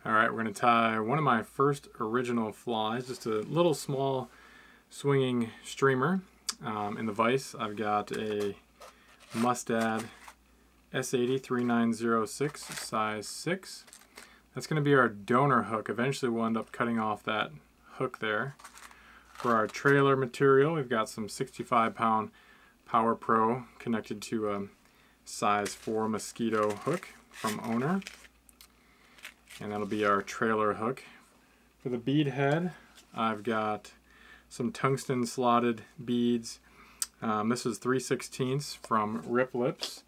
Alright, we're going to tie one of my first original flies, just a little small swinging streamer. In the vise I've got a Mustad S80 3906 size 6. That's going to be our donor hook. Eventually we'll end up cutting off that hook there. For our trailer material, we've got some 65-pound Power Pro connected to a size 4 mosquito hook from Owner. And that'll be our trailer hook. For the bead head, I've got some tungsten slotted beads. This is 3/16 from Rip Lips.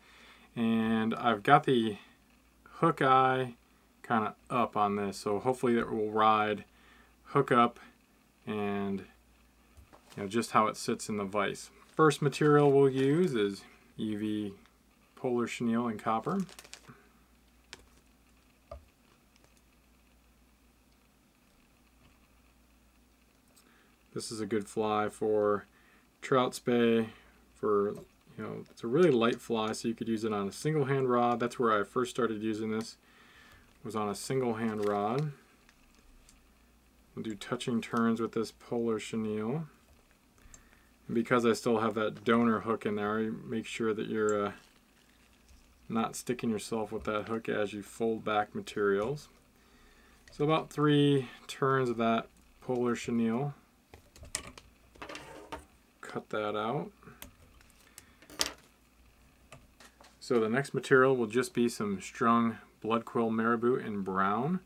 And I've got the hook eye kind of up on this, so hopefully it will ride hook up and just how it sits in the vise. First material we'll use is UV polar chenille and copper. This is a good fly for Trout Spey. For it's a really light fly, so you could use it on a single hand rod. That's where I first started using this, was on a single hand rod. We'll do touching turns with this polar chenille. And because I still have that donor hook in there, you make sure that you're not sticking yourself with that hook as you fold back materials. So about 3 turns of that polar chenille. Cut that out. So the next material will just be some strung blood quill marabou in brown.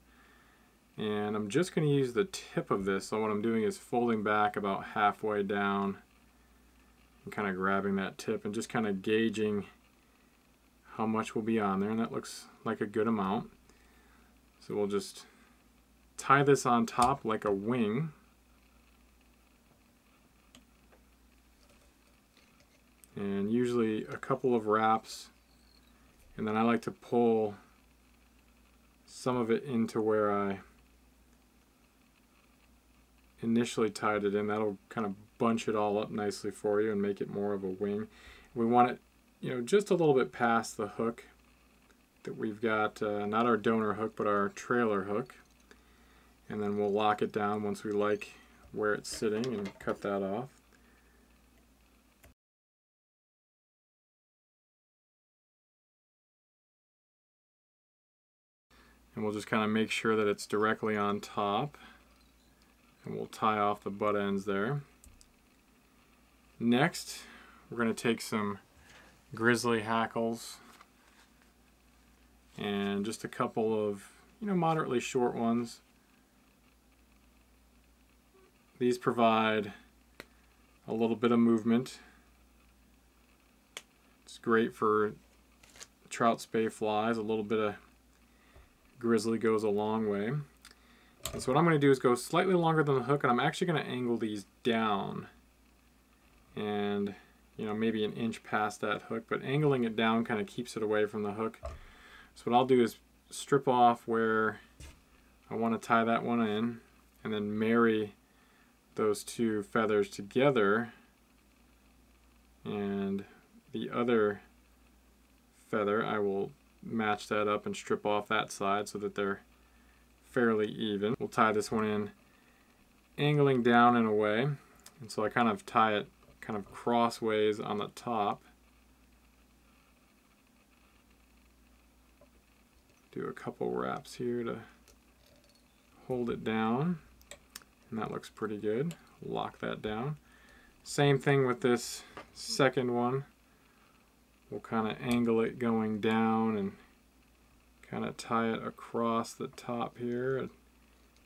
And I'm just going to use the tip of this, so what I'm doing is folding back about halfway down and kind of grabbing that tip and just kind of gauging how much will be on there, and that looks like a good amount. So we'll just tie this on top like a wing. And usually a couple of wraps, and then I like to pull some of it into where I initially tied it in. That'll kind of bunch it all up nicely for you and make it more of a wing. We want it, just a little bit past the hook that we've got, not our donor hook, but our trailer hook. And then we'll lock it down once we like where it's sitting and cut that off. And we'll just kind of make sure that it's directly on top. And we'll tie off the butt ends there. Next, we're going to take some grizzly hackles and just a couple of, moderately short ones. These provide a little bit of movement. It's great for Trout Spey flies. A little bit of grizzly goes a long way. And so what I'm going to do is go slightly longer than the hook, and I'm actually going to angle these down and maybe an inch past that hook, but angling it down kind of keeps it away from the hook. So what I'll do is strip off where I want to tie that one in and then marry those 2 feathers together, and the other feather I will match that up and strip off that side so that they're fairly even. We'll tie this one in angling down in a way, and so I kind of tie it kind of crossways on the top. Do a couple wraps here to hold it down, and that looks pretty good. Lock that down. Same thing with this second one. We'll kind of angle it going down and kind of tie it across the top here.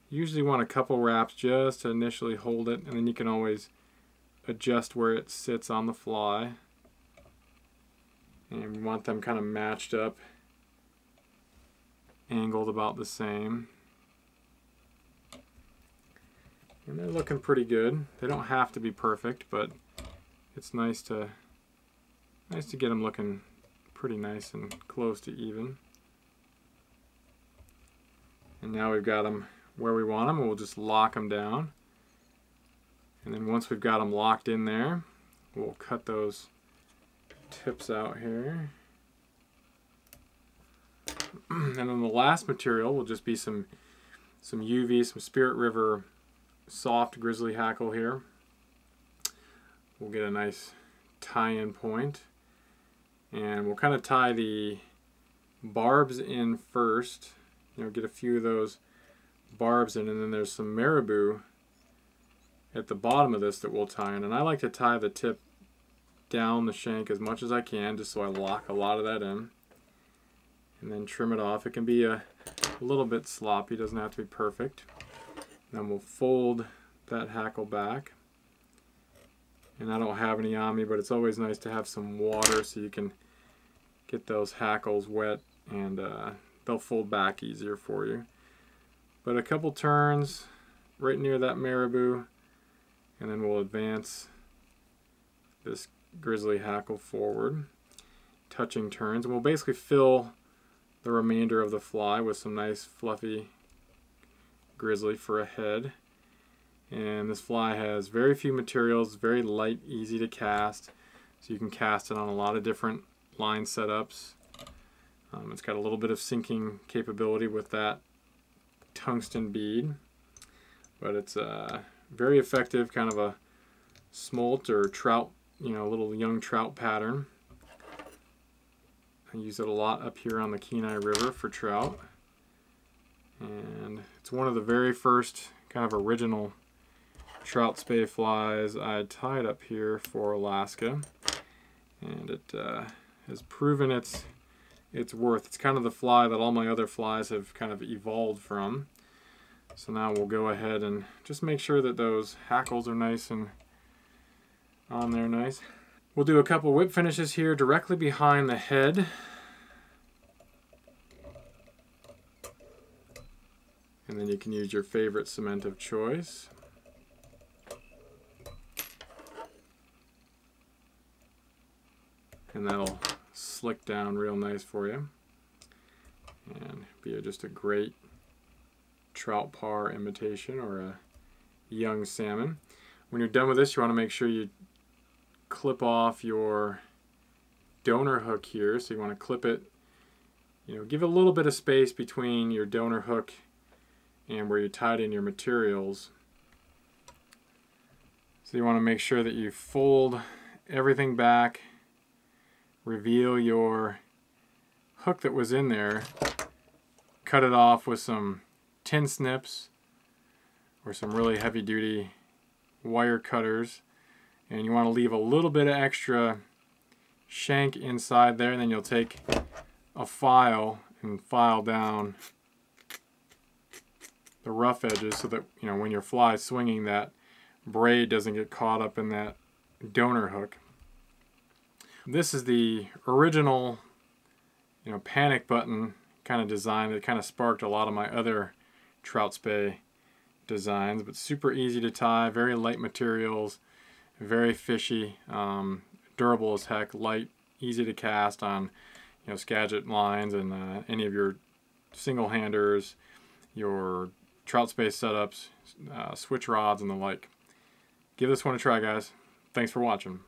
Usually want a couple wraps just to initially hold it, and then you can always adjust where it sits on the fly. And we want them kind of matched up, angled about the same. And they're looking pretty good. They don't have to be perfect, but it's nice to get them looking pretty nice and close to even. And now we've got them where we want them, and we'll just lock them down. And then once we've got them locked in there, we'll cut those tips out here. And then the last material will just be some some UV, some Spirit River soft grizzly hackle here. We'll get a nice tie-in point, and we'll kind of tie the barbs in first. You know, get a few of those barbs in, and then there's some marabou at the bottom of this that we'll tie in. And I like to tie the tip down the shank as much as I can, just so I lock a lot of that in, and then trim it off. It can be a little bit sloppy, doesn't have to be perfect. Then we'll fold that hackle back. And I don't have any on me, but it's always nice to have some water so you can get those hackles wet, and they'll fold back easier for you. But a couple turns right near that marabou, and then we'll advance this grizzly hackle forward, touching turns, and we'll basically fill the remainder of the fly with some nice fluffy grizzly for a head. And this fly has very few materials, very light, easy to cast, so you can cast it on a lot of different line setups. It's got a little bit of sinking capability with that tungsten bead, but it's very effective, kind of a smolt or trout, you know, little young trout pattern. I use it a lot up here on the Kenai River for trout, and it's one of the very first kind of original Trout Spey flies I tied up here for Alaska, and it has proven its worth. It's kind of the fly that all my other flies have kind of evolved from. So now we'll go ahead and just make sure that those hackles are nice and on there nice. We'll do a couple whip finishes here directly behind the head. And then you can use your favorite cement of choice. And that'll slick down real nice for you and be just a great trout parr imitation or a young salmon. When you're done with this, you want to make sure you clip off your donor hook here. So you want to clip it, you know, give it a little bit of space between your donor hook and where you tied in your materials. So you want to make sure that you fold everything back, reveal your hook that was in there, cut it off with some tin snips or some really heavy duty wire cutters, and you want to leave a little bit of extra shank inside there, and then you'll take a file and file down the rough edges so that, you know, when your fly is swinging, that braid doesn't get caught up in that donor hook. This is the original, you know, panic button kind of design that kind of sparked a lot of my other Trout Spey designs, but super easy to tie, very light materials, very fishy, durable as heck, light, easy to cast on, you know, Skagit lines and any of your single handers, your Trout Spey setups, switch rods and the like. Give this one a try, guys. Thanks for watching.